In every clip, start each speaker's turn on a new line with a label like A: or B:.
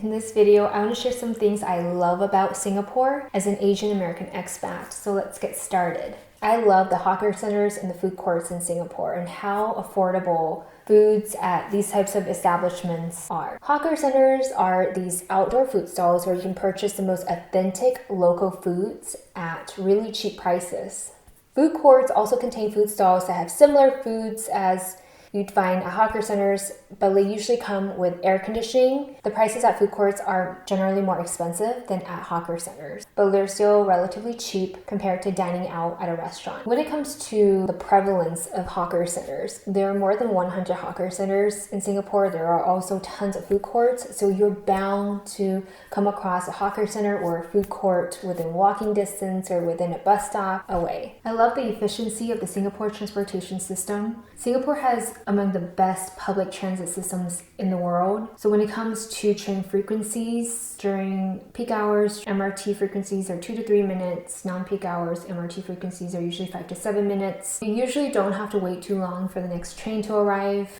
A: In this video, I want to share some things I love about Singapore as an Asian American expat. So let's get started. I love the hawker centers and the food courts in Singapore and how affordable foods at these types of establishments are. Hawker centers are these outdoor food stalls where you can purchase the most authentic local foods at really cheap prices. Food courts also contain food stalls that have similar foods as you'd find at hawker centers, but they usually come with air conditioning. The prices at food courts are generally more expensive than at hawker centers, but they're still relatively cheap compared to dining out at a restaurant. When it comes to the prevalence of hawker centers, there are more than 100 hawker centers in Singapore. There are also tons of food courts, so you're bound to come across a hawker center or a food court within walking distance or within a bus stop away. I love the efficiency of the Singapore transportation system. Singapore has among the best public transit systems in the world. So when it comes to train frequencies during peak hours, MRT frequencies are 2 to 3 minutes. Non-peak hours, MRT frequencies are usually 5 to 7 minutes. You usually don't have to wait too long for the next train to arrive.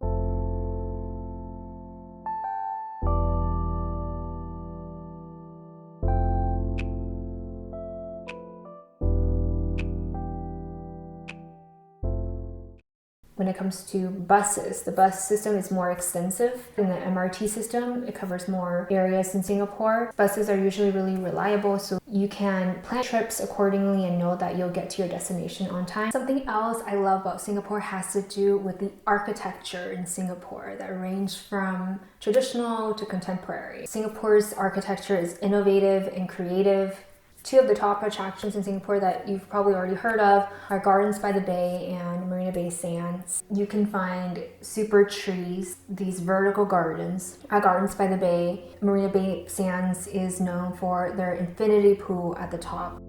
A: When it comes to buses, the bus system is more extensive than the MRT system. It covers more areas in Singapore. Buses are usually really reliable, so you can plan trips accordingly and know that you'll get to your destination on time. Something else I love about Singapore has to do with the architecture in Singapore that range from traditional to contemporary. Singapore's architecture is innovative and creative. Two of the top attractions in Singapore that you've probably already heard of are Gardens by the Bay and Marina Bay Sands. You can find super trees, these vertical gardens at Gardens by the Bay. Marina Bay Sands is known for their infinity pool at the top.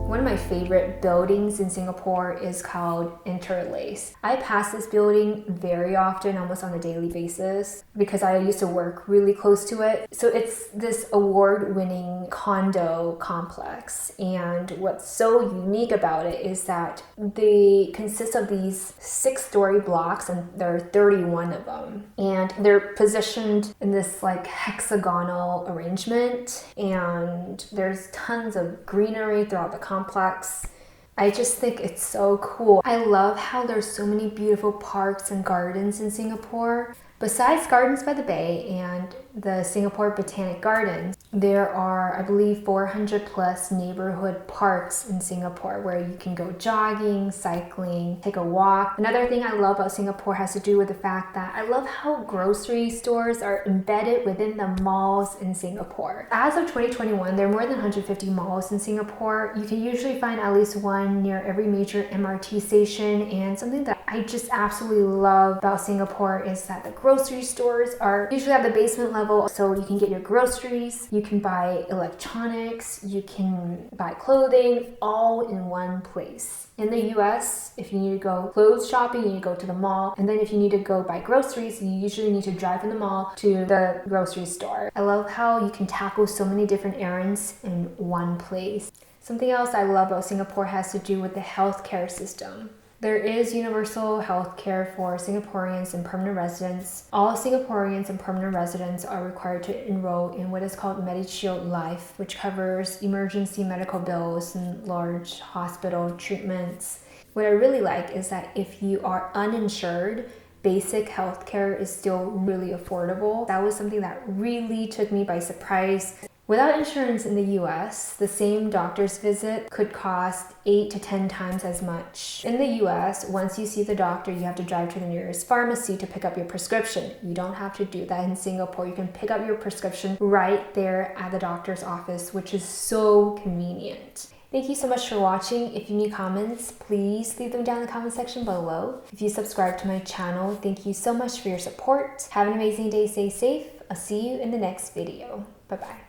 A: One of my favorite buildings in Singapore is called Interlace. I pass this building very often, almost on a daily basis, because I used to work really close to it. So it's this award-winning condo complex, and what's so unique about it is that they consist of these 6-story blocks, and there are 31 of them, and they're positioned in this like hexagonal arrangement, and there's tons of greenery throughout the complex. I just think it's so cool. I love how there's so many beautiful parks and gardens in Singapore. Besides Gardens by the Bay and the Singapore Botanic Gardens, there are, I believe, 400 plus neighborhood parks in Singapore where you can go jogging, cycling, take a walk. Another thing I love about Singapore has to do with the fact that I love how grocery stores are embedded within the malls in Singapore. As of 2021, there are more than 150 malls in Singapore. You can usually find at least one near every major MRT station, and something that I just absolutely love about Singapore is that the grocery stores are usually at the basement level, so you can get your groceries, you can buy electronics, you can buy clothing, all in one place. In the US, if you need to go clothes shopping, you need to go to the mall, and then if you need to go buy groceries, you usually need to drive from the mall to the grocery store. I love how you can tackle so many different errands in one place. Something else I love about Singapore has to do with the healthcare system. There is universal health care for Singaporeans and permanent residents. All Singaporeans and permanent residents are required to enroll in what is called MediShield Life, which covers emergency medical bills and large hospital treatments. What I really like is that if you are uninsured, basic health care is still really affordable. That was something that really took me by surprise. Without insurance in the US, the same doctor's visit could cost 8 to 10 times as much. In the US, once you see the doctor, you have to drive to the nearest pharmacy to pick up your prescription. You don't have to do that in Singapore. You can pick up your prescription right there at the doctor's office, which is so convenient. Thank you so much for watching. If you need comments, please leave them down in the comment section below. If you subscribe to my channel, thank you so much for your support. Have an amazing day, stay safe. I'll see you in the next video. Bye-bye.